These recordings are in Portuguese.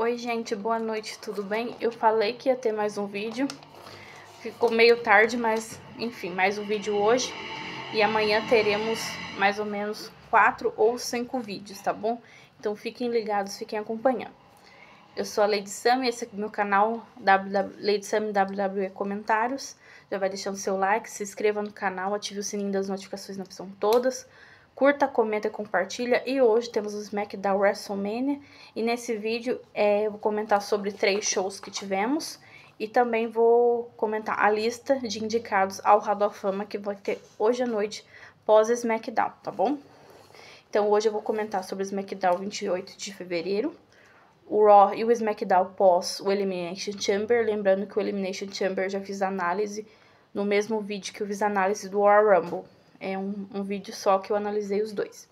Oi gente, boa noite, tudo bem? Eu falei que ia ter mais um vídeo, ficou meio tarde, mas enfim, mais um vídeo hoje. E amanhã teremos mais ou menos 4 ou 5 vídeos, tá bom? Então fiquem ligados, fiquem acompanhando. Eu sou a Lady Sam e esse aqui é o meu canal Lady Sam WWE Comentários. Já vai deixando seu like, se inscreva no canal, ative o sininho das notificações na opção todas. Curta, comenta e compartilha. E hoje temos o SmackDown WrestleMania. E nesse vídeo eu vou comentar sobre 3 shows que tivemos. E também vou comentar a lista de indicados ao Hall da Fama que vai ter hoje à noite pós SmackDown, tá bom? Então hoje eu vou comentar sobre o SmackDown 28 de fevereiro. O Raw e o SmackDown pós o Elimination Chamber. Lembrando que o Elimination Chamber eu já fiz análise no mesmo vídeo que eu fiz análise do Royal Rumble. É um vídeo só que eu analisei os dois.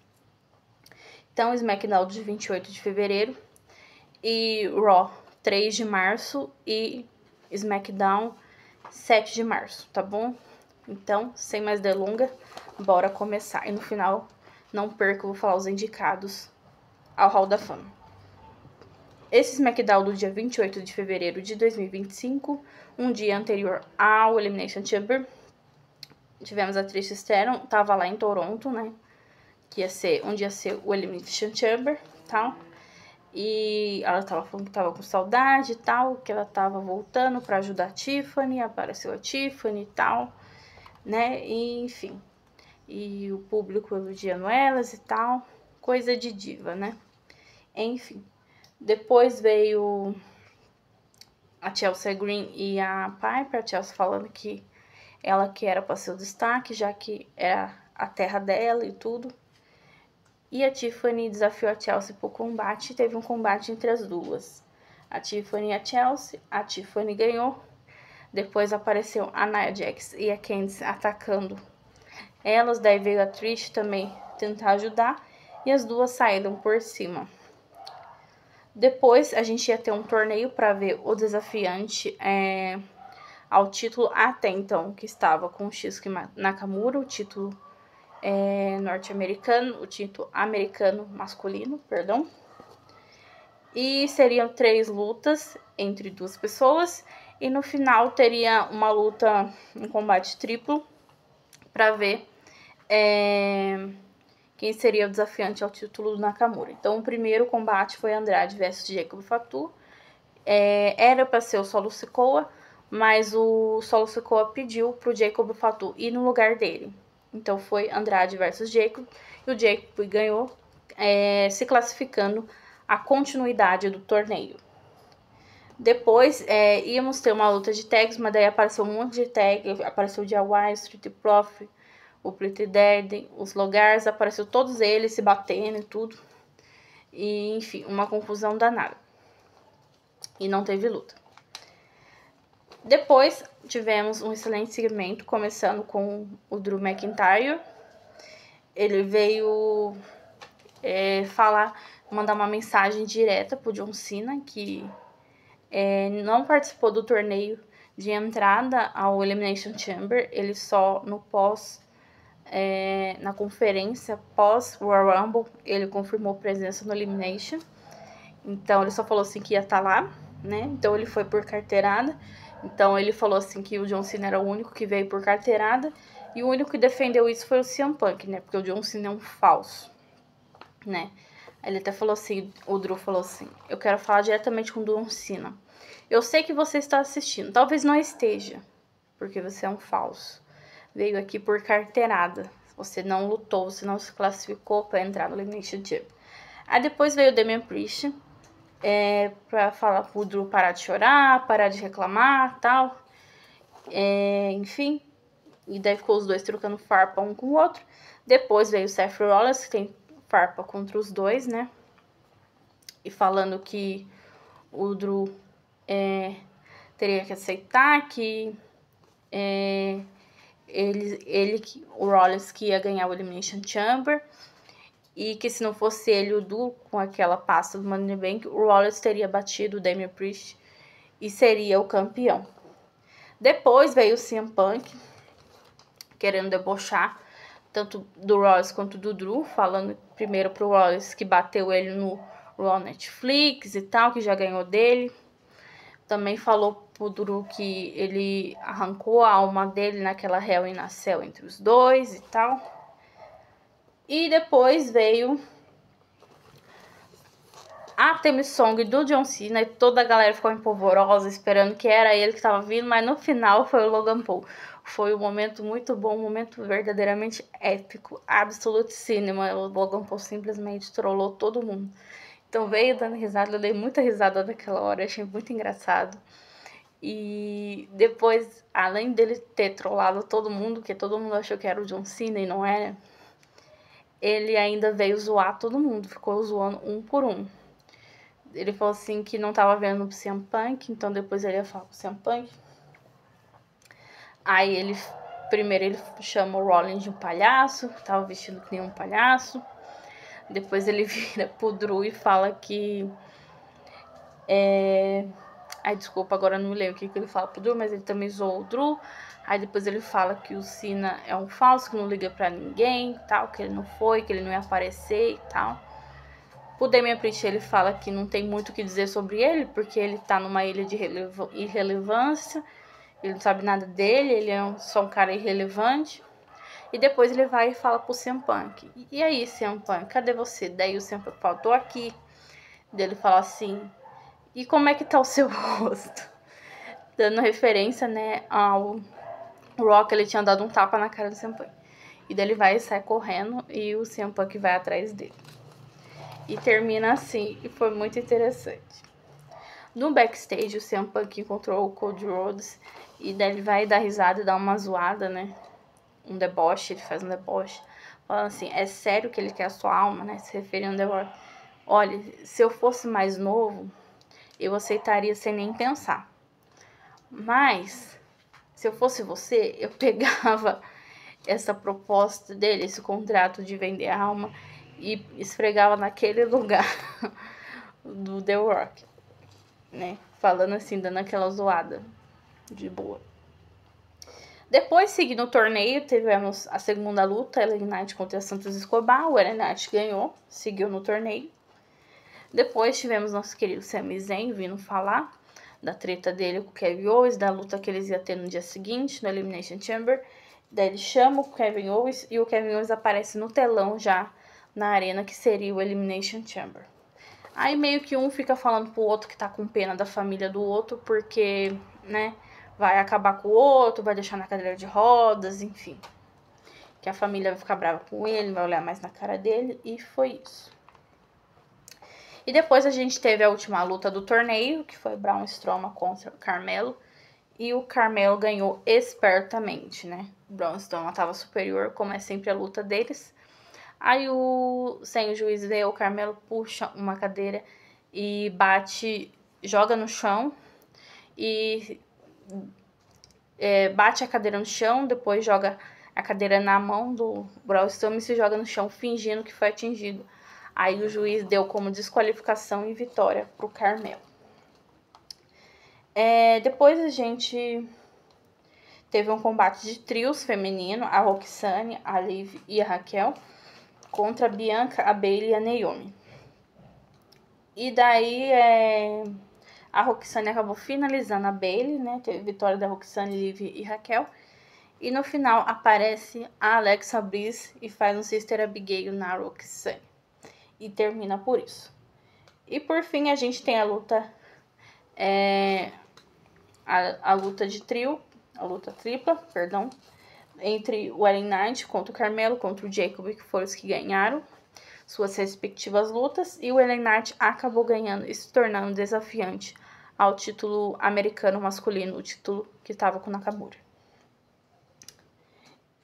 Então, SmackDown de 28 de fevereiro e Raw 3 de março e SmackDown 7 de março, tá bom? Então, sem mais delongas, bora começar. E no final, não perca, eu vou falar os indicados ao Hall da Fama. Esse SmackDown do dia 28 de fevereiro de 2025, um dia anterior ao Elimination Chamber, tivemos a Trish Stratus, tava lá em Toronto, né? Que ia ser, onde ia ser o Elimination Chamber, tal. E ela tava falando que tava com saudade e tal, que ela tava voltando pra ajudar a Tiffany, apareceu a Tiffany e tal, né? E, enfim. E o público elogiando elas e tal, coisa de diva, né? Enfim. Depois veio a Chelsea Green e a Piper, a Chelsea falando que ela que era para ser o destaque, já que era a terra dela e tudo. E a Tiffany desafiou a Chelsea para o combate, teve um combate entre as duas. A Tiffany e a Chelsea, a Tiffany ganhou. Depois apareceu a Nia Jax e a Candice atacando elas, daí veio a Trish também tentar ajudar e as duas saíram por cima. Depois a gente ia ter um torneio para ver o desafiante ao título até então, que estava com o Shinsuke Nakamura, o título norte-americano, o título americano masculino, perdão. E seriam 3 lutas entre 2 pessoas. E no final teria uma luta, um combate triplo, para ver quem seria o desafiante ao título do Nakamura. Então o primeiro combate foi Andrade versus Jacob Fatu. Era para ser o Solo Sikoa, mas o Solo Sikoa pediu pro Jacob Fatu ir no lugar dele. Então foi Andrade versus Jacob e o Jacob ganhou, se classificando a continuidade do torneio. Depois íamos ter uma luta de tags, mas daí apareceu um monte de tag, apareceu o Jawai, o Street Profit, o Pretty Dead, os Logars, apareceu todos eles se batendo e tudo. E enfim, uma confusão danada. E não teve luta. Depois tivemos um excelente segmento, começando com o Drew McIntyre. Ele veio mandar uma mensagem direta pro John Cena, que não participou do torneio de entrada ao Elimination Chamber. Ele só no na conferência pós Royal Rumble, ele confirmou presença no Elimination. Então ele só falou assim que ia estar lá, né? Então ele foi por carteirada. Então ele falou assim que o John Cena era o único que veio por carteirada. E o único que defendeu isso foi o CM Punk, né? Porque o John Cena é um falso, né? Ele até falou assim, o Drew falou assim: eu quero falar diretamente com o John Cena. Eu sei que você está assistindo, talvez não esteja, porque você é um falso. Veio aqui por carteirada. Você não lutou, você não se classificou para entrar no Elimination Chamber. Aí depois veio o Damian Priest, pra falar pro Drew parar de chorar, parar de reclamar, tal. Enfim, e daí ficou os dois trocando farpa um com o outro. Depois veio o Seth Rollins, que tem farpa contra os dois, né? E falando que o Drew teria que aceitar que o Rollins que ia ganhar o Elimination Chamber. E que se não fosse ele, o Drew, com aquela pasta do Money in the Bank, o Rollins teria batido o Damian Priest e seria o campeão. Depois veio o CM Punk, querendo debochar tanto do Rollins quanto do Drew, falando primeiro pro Rollins que bateu ele no Raw Netflix e tal, que já ganhou dele. Também falou pro Drew que ele arrancou a alma dele naquela Hell in a Cell entre os dois e tal. E depois veio a theme song do John Cena e toda a galera ficou empolvorosa, esperando que era ele que estava vindo, mas no final foi o Logan Paul. Foi um momento muito bom, um momento verdadeiramente épico, absolute cinema. O Logan Paul simplesmente trollou todo mundo. Então veio dando risada, eu dei muita risada naquela hora, achei muito engraçado. E depois, além dele ter trollado todo mundo, que todo mundo achou que era o John Cena e não era, ele ainda veio zoar todo mundo, ficou zoando um por um. Ele falou assim que não tava vendo o CM Punk, então depois ele ia falar com o CM Punk. Aí primeiro ele chama o Rollins de um palhaço, tava vestido que nem um palhaço. Depois ele vira pro Drew e fala que... Ai, desculpa, agora não me lembro o que ele fala pro Drew, mas ele também zoou o Drew. Aí depois ele fala que o Cena é um falso, que não liga pra ninguém, tal, que ele não foi, que ele não ia aparecer e tal. O Damian Priest, ele fala que não tem muito o que dizer sobre ele, porque ele tá numa ilha de irrelevância, ele não sabe nada dele, ele é só um cara irrelevante. E depois ele vai e fala pro CM Punk: e aí, CM Punk, cadê você? Daí o CM Punk fala: tô aqui. Daí ele fala assim: e como é que tá o seu rosto? Dando referência, né, ao Rock, ele tinha dado um tapa na cara do CM Punk. E daí ele vai e sai correndo e o CM Punk vai atrás dele. E termina assim, e foi muito interessante. No backstage, o CM Punk encontrou o Cody Rhodes, e daí ele vai dar risada e dar uma zoada, né? Um deboche, ele faz um deboche. Falando assim, é sério que ele quer a sua alma, né? Se referindo a deboche. Olha, se eu fosse mais novo, eu aceitaria sem nem pensar. Mas, se eu fosse você, eu pegava essa proposta dele, esse contrato de vender a alma, e esfregava naquele lugar do The Rock, né? Falando assim, dando aquela zoada de boa. Depois, seguindo o torneio, tivemos a segunda luta, LA Knight contra Santos Escobar. O LA Knight ganhou, seguiu no torneio. Depois tivemos nosso querido Sami Zayn vindo falar da treta dele com o Kevin Owens, da luta que eles iam ter no dia seguinte, no Elimination Chamber. Daí ele chama o Kevin Owens e o Kevin Owens aparece no telão já na arena, que seria o Elimination Chamber. Aí meio que um fica falando pro outro que tá com pena da família do outro, porque, né, vai acabar com o outro, vai deixar na cadeira de rodas, enfim. Que a família vai ficar brava com ele, vai olhar mais na cara dele, e foi isso. E depois a gente teve a última luta do torneio, que foi Braun Strowman contra o Carmelo. E o Carmelo ganhou espertamente, né? O Braun Strowman estava superior, como é sempre a luta deles. Aí sem o juiz ver, o Carmelo puxa uma cadeira e bate, joga no chão e bate a cadeira no chão, depois joga a cadeira na mão do Braun Strowman e se joga no chão fingindo que foi atingido. Aí o juiz deu como desqualificação e vitória pro Carmelo. Depois a gente teve um combate de trios feminino, a Roxane, a Liv e a Raquel, contra a Bianca, a Bayley e a Naomi. E daí a Roxane acabou finalizando a Bayley, né? Teve vitória da Roxane, Liv e Raquel. E no final aparece a Alexa Bliss e faz um Sister Abigail na Roxane. E termina por isso. E por fim a gente tem a luta a luta de trio, a luta tripla, perdão, entre o LA Knight contra o Carmelo, contra o Jacob, que foram os que ganharam suas respectivas lutas, e o LA Knight acabou ganhando e se tornando desafiante ao título americano masculino, o título que estava com o Nakamura.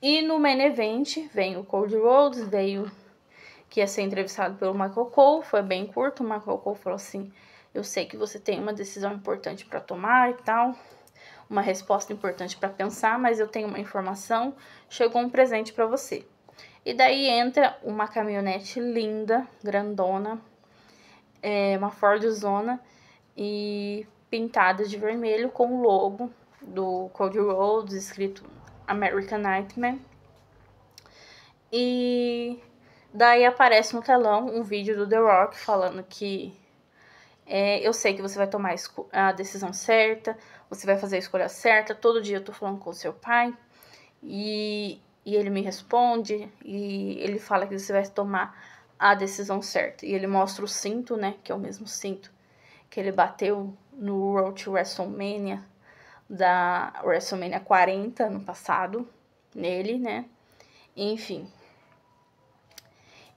E no main event vem o Cody Rhodes, que ia ser entrevistado pelo Michael Cole, foi bem curto. O Michael Cole falou assim: eu sei que você tem uma decisão importante para tomar e tal, uma resposta importante para pensar, mas eu tenho uma informação, chegou um presente para você. E daí entra uma caminhonete linda, grandona, uma Fordzona e pintada de vermelho com o logo do Cody Rhodes, escrito American Nightmare. E Daí aparece no telão um vídeo do The Rock falando que eu sei que você vai tomar a decisão certa, você vai fazer a escolha certa, todo dia eu tô falando com o seu pai, e ele me responde, e ele fala que você vai tomar a decisão certa. E ele mostra o cinto, né, que é o mesmo cinto que ele bateu no Road to WrestleMania, da WrestleMania 40, no passado, nele, né, enfim.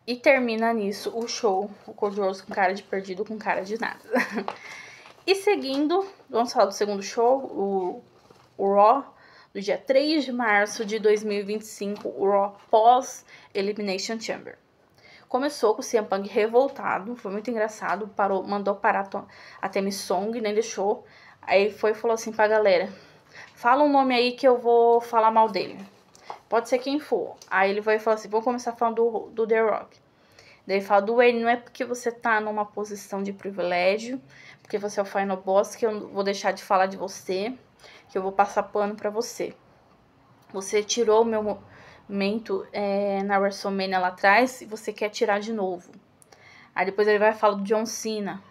E termina nisso o show, o Cor-de-Rosa com cara de perdido, com cara de nada. E seguindo, vamos falar do segundo show, o Raw, do dia 3 de março de 2025, o Raw pós Elimination Chamber. Começou com o CM Punk revoltado, foi muito engraçado, mandou parar a theme song, nem deixou. Aí foi e falou assim pra galera, fala um nome aí que eu vou falar mal dele. Pode ser quem for. Aí ele vai falar assim, vamos começar falando do The Rock. Daí ele fala, Dwayne, não é porque você tá numa posição de privilégio, porque você é o final boss, que eu vou deixar de falar de você, que eu vou passar pano pra você. Você tirou o meu momento na WrestleMania lá atrás e você quer tirar de novo. Aí depois ele vai falar do John Cena.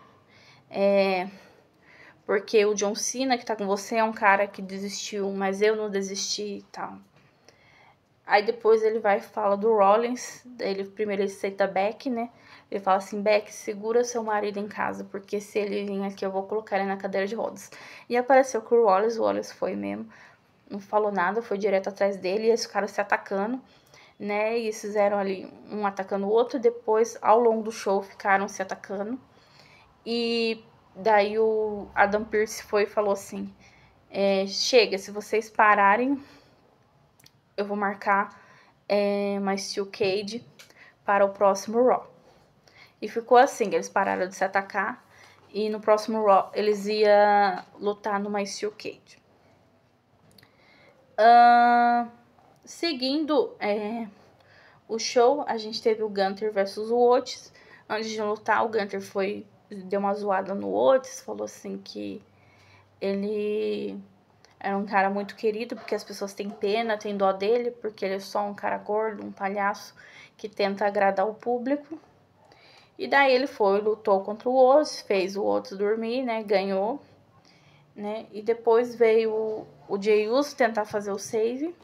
Porque o John Cena que tá com você é um cara que desistiu, mas eu não desisti e tal. Aí depois ele vai e fala do Rollins. Primeiro ele cita Beck, né? Ele fala assim, Beck, segura seu marido em casa, porque se ele vir aqui eu vou colocar ele na cadeira de rodas. E apareceu com o Wallace foi mesmo. Não falou nada, foi direto atrás dele e esse cara se atacando, né? E eles fizeram ali um atacando o outro, e depois, ao longo do show, ficaram se atacando. E daí o Adam Pearce foi e falou assim, chega, se vocês pararem, eu vou marcar mais Steel Cage para o próximo Raw. E ficou assim, eles pararam de se atacar, e no próximo Raw eles iam lutar no mais Steel Cage. Seguindo o show, a gente teve o Gunther versus o Otis. Antes de lutar, o Gunther deu uma zoada no Otis, falou assim que ele era um cara muito querido, porque as pessoas têm pena, têm dó dele, porque ele é só um cara gordo, um palhaço que tenta agradar o público. E daí ele lutou contra o Otis, fez o Otis dormir, né, ganhou, né, e depois veio o Jey Uso tentar fazer o save,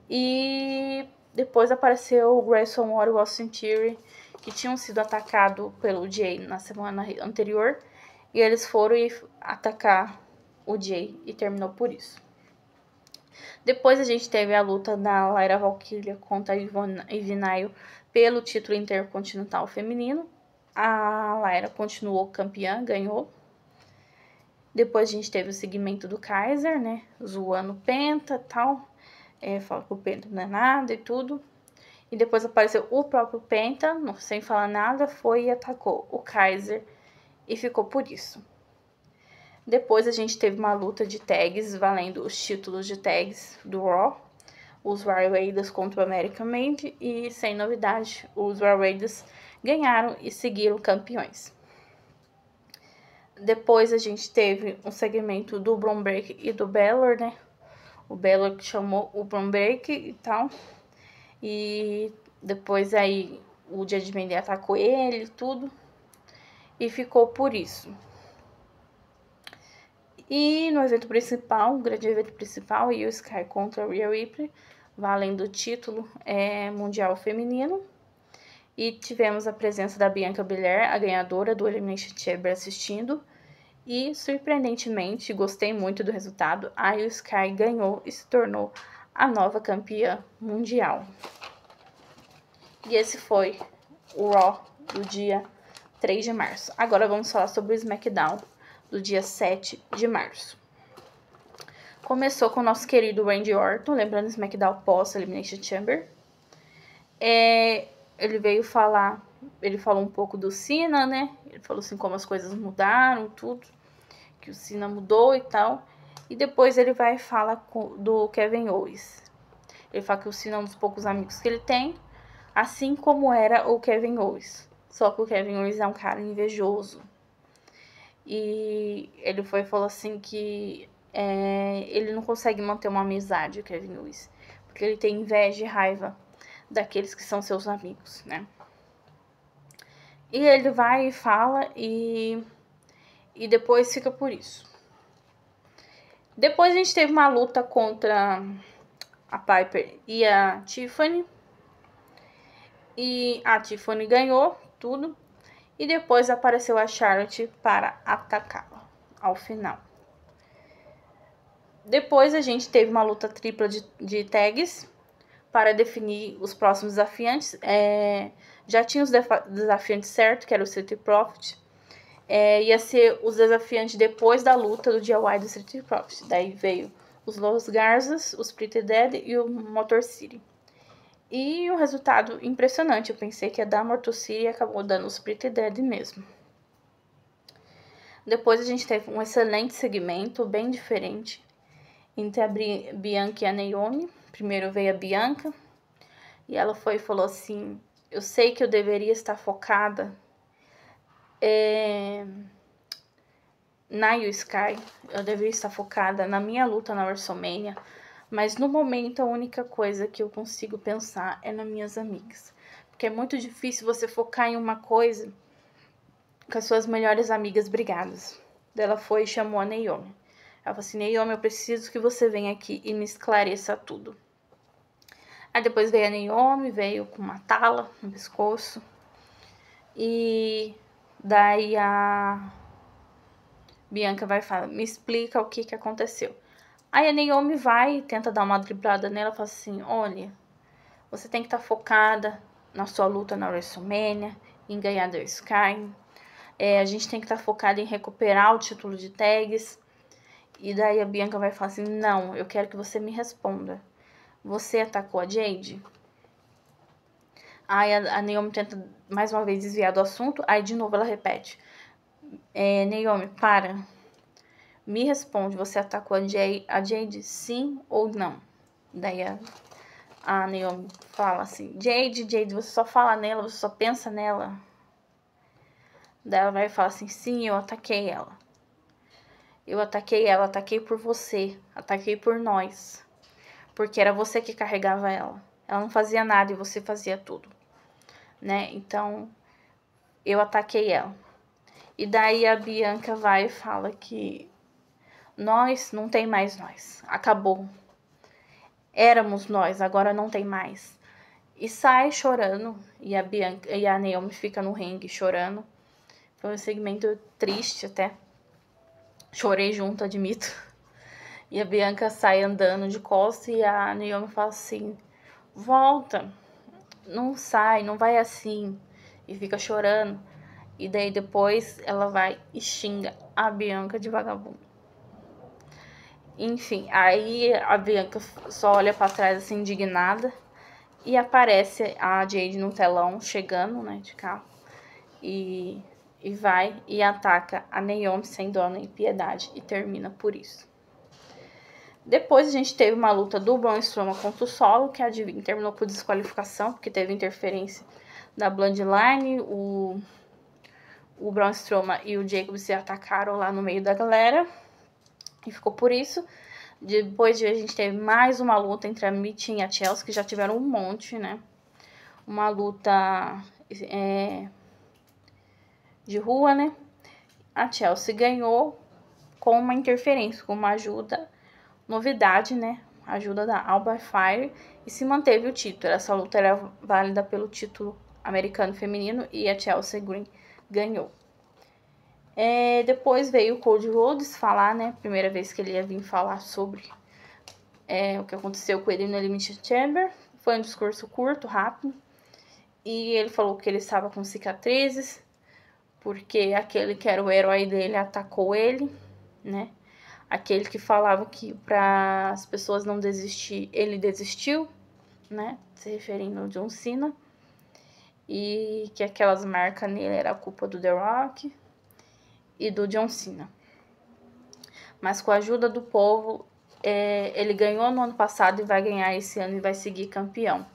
e depois apareceu o Grayson Waller e o Austin Theory, que tinham sido atacados pelo Jey na semana anterior, e eles foram atacar o Jey, e terminou por isso. Depois a gente teve a luta da Lyra Valkyria contra a Ivy Nile pelo título intercontinental feminino. A Lyra continuou campeã, ganhou. Depois a gente teve o segmento do Kaiser, né, zoando o Penta e tal. Fala que o Penta não é nada e tudo. E depois apareceu o próprio Penta, sem falar nada, foi e atacou o Kaiser e ficou por isso. Depois a gente teve uma luta de tags, valendo os títulos de tags do Raw. Os War Raiders contra o American Made. E, sem novidade, os War Raiders ganharam e seguiram campeões. Depois a gente teve um segmento do Bron Breakker e do Balor, né? O Balor que chamou o Bron Breakker e tal. E depois aí o Judgment Day atacou ele e tudo. E ficou por isso. E no evento principal, o grande evento principal, Io Sky contra a Rhea Ripley, valendo o título mundial feminino. E tivemos a presença da Bianca Belair, a ganhadora do Elimination Chamber, assistindo. E, surpreendentemente, gostei muito do resultado, a Io Sky ganhou e se tornou a nova campeã mundial. E esse foi o Raw do dia 3 de março. Agora vamos falar sobre o SmackDown do dia 7 de março. Começou com o nosso querido Randy Orton, lembrando o SmackDown pós Elimination Chamber. Ele veio falar, ele falou um pouco do Cena, né? Ele falou assim como as coisas mudaram, tudo, que o Cena mudou e tal. E depois ele vai falar do Kevin Owens. Ele fala que o Cena é um dos poucos amigos que ele tem, assim como era o Kevin Owens. Só que o Kevin Owens é um cara invejoso. E ele falou assim que ele não consegue manter uma amizade, o Kevin Owens, porque ele tem inveja e raiva daqueles que são seus amigos, né? E ele vai e fala e depois fica por isso. Depois a gente teve uma luta contra a Piper e a Tiffany. E a Tiffany ganhou tudo. E depois apareceu a Charlotte para atacá-la ao final. Depois a gente teve uma luta tripla de tags para definir os próximos desafiantes. Já tinha os desafiantes certos, que era o Street Profit. Ia ser os desafiantes depois da luta do DIY do Street Profit. Daí veio os Los Garzas, os Pretty Dead e o Motor City. E o resultado impressionante. Eu pensei que ia dar Motor City e acabou dando os Pretty Dead mesmo. Depois a gente teve um excelente segmento, bem diferente, entre a Bianca e a Naomi. Primeiro veio a Bianca e ela foi e falou assim: eu sei que eu deveria estar focada na Io Sky, eu deveria estar focada na minha luta na WrestleMania, mas no momento a única coisa que eu consigo pensar é nas minhas amigas, porque é muito difícil você focar em uma coisa com as suas melhores amigas brigadas. Ela foi e chamou a Naomi. Ela falou assim: Naomi, eu preciso que você venha aqui e me esclareça tudo. Aí depois veio a Naomi, veio com uma tala no pescoço. E daí a Bianca vai falar: me explica o que aconteceu. Aí a Naomi vai e tenta dar uma driblada nela, fala assim: olha, você tem que estar focada na sua luta na WrestleMania, em ganhar The Sky. A gente tem que estar focada em recuperar o título de tags. E daí a Bianca vai falar assim: não, eu quero que você me responda. Você atacou a Jade? Aí a Naomi tenta mais uma vez desviar do assunto. Aí de novo ela repete: Naomi, para. Me responde, você atacou a Jade sim ou não? Daí a Naomi fala assim: Jade, você só fala nela, você só pensa nela. Daí ela vai falar assim: sim, eu ataquei ela. Eu ataquei ela, ataquei por você, ataquei por nós. Porque era você que carregava ela. Ela não fazia nada e você fazia tudo, né? Então, eu ataquei ela. E daí a Bianca vai e fala que nós, não tem mais nós. Acabou. Éramos nós, agora não tem mais. E sai chorando. E a Bianca e a Naomi fica no ringue chorando. Foi um segmento triste até. Chorei junto, admito. E a Bianca sai andando de costas e a Naomi fala assim: volta, não sai, não vai assim. E fica chorando. E daí depois ela vai e xinga a Bianca de vagabundo. Enfim, aí a Bianca só olha pra trás assim, indignada. E aparece a Jade no telão, chegando, né, de carro. E vai e ataca a Naomi sem dó nem piedade. E termina por isso. Depois a gente teve uma luta do Braun Strowman contra o Solo, que adivinha, terminou por desqualificação, porque teve interferência da Bloodline. O Braun Strowman e o Jacob se atacaram lá no meio da galera. E ficou por isso. Depois a gente teve mais uma luta entre a Mitty e a Chelsea, que já tiveram um monte, né? Uma luta de rua, né? A Chelsea ganhou com uma interferência, com uma ajuda, novidade, né? Ajuda da Alba Fire, e se manteve o título. Essa luta era válida pelo título americano feminino e a Chelsea Green ganhou. Depois veio o Cody Rhodes falar, né? Primeira vez que ele ia vir falar sobre o que aconteceu com ele no Elimination Chamber. Foi um discurso curto, rápido. E ele falou que ele estava com cicatrizes, porque aquele que era o herói dele atacou ele, né? Aquele que falava que para as pessoas não desistir, ele desistiu, né? Se referindo ao John Cena. E que aquelas marcas nele era a culpa do The Rock e do John Cena. Mas com a ajuda do povo, ele ganhou no ano passado e vai ganhar esse ano e vai seguir campeão.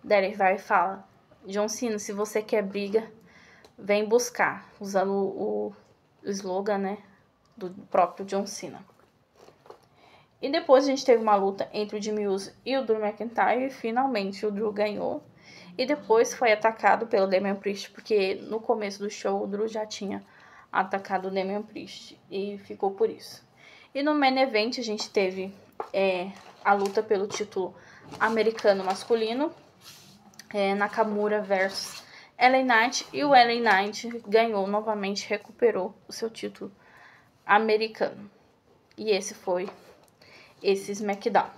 Daí ele vai e fala: John Cena, se você quer briga, vem buscar. Usando o slogan, né, do próprio John Cena. E depois a gente teve uma luta entre o Jimmy Uso e o Drew McIntyre. E finalmente o Drew ganhou. E depois foi atacado pelo Damian Priest, porque no começo do show o Drew já tinha atacado o Damian Priest. E ficou por isso. E no main event a gente teve a luta pelo título americano masculino. Nakamura versus LA Knight. E o LA Knight ganhou novamente, recuperou o seu título americano. E esse foi esse SmackDown.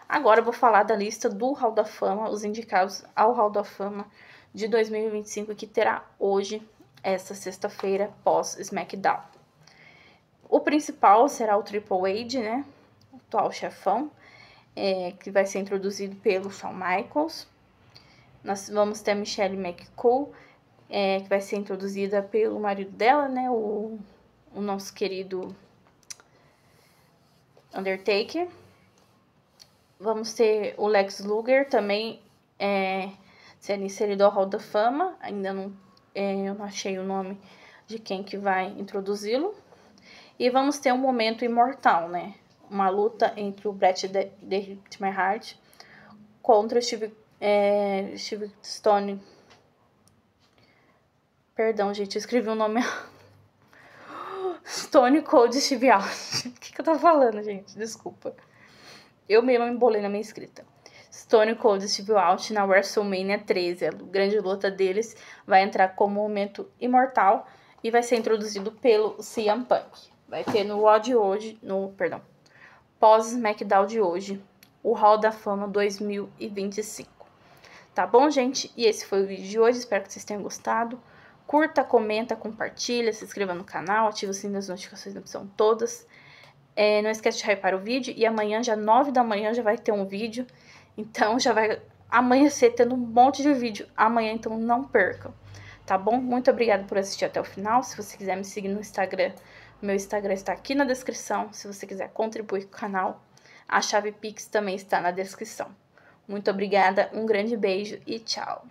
Agora eu vou falar da lista do Hall da Fama, os indicados ao Hall da Fama de 2025, que terá hoje, essa sexta-feira, pós-SmackDown. O principal será o Triple H, né? O atual chefão, que vai ser introduzido pelo Shawn Michaels. Nós vamos ter a Michelle McCool, que vai ser introduzida pelo marido dela, né? O nosso querido Undertaker. Vamos ter o Lex Luger também sendo inserido ao Hall da Fama. Ainda não, eu não achei o nome de quem que vai introduzi-lo. E vamos ter um momento imortal, né? Uma luta entre o Bret The Hitman Hart contra Steve Stone. Perdão, gente, eu escrevi o nome Stone Cold Steve Austin. O que eu tô falando, gente? Desculpa. Eu mesma me embolei na minha escrita. Stone Cold Steve Austin na WrestleMania 13. A grande luta deles vai entrar como momento imortal e vai ser introduzido pelo CM Punk. Vai ter no Raw de hoje, pós-SmackDown de hoje, o Hall da Fama 2025. Tá bom, gente? E esse foi o vídeo de hoje. Espero que vocês tenham gostado. Curta, comenta, compartilha, se inscreva no canal, ativa o sininho das notificações, não são todas. Não esquece de hypar o vídeo. E amanhã, já 9 da manhã, já vai ter um vídeo. Então, já vai amanhecer tendo um monte de vídeo amanhã, então não percam. Tá bom? Muito obrigada por assistir até o final. Se você quiser me seguir no Instagram, meu Instagram está aqui na descrição. Se você quiser contribuir com o canal, a chave Pix também está na descrição. Muito obrigada, um grande beijo e tchau!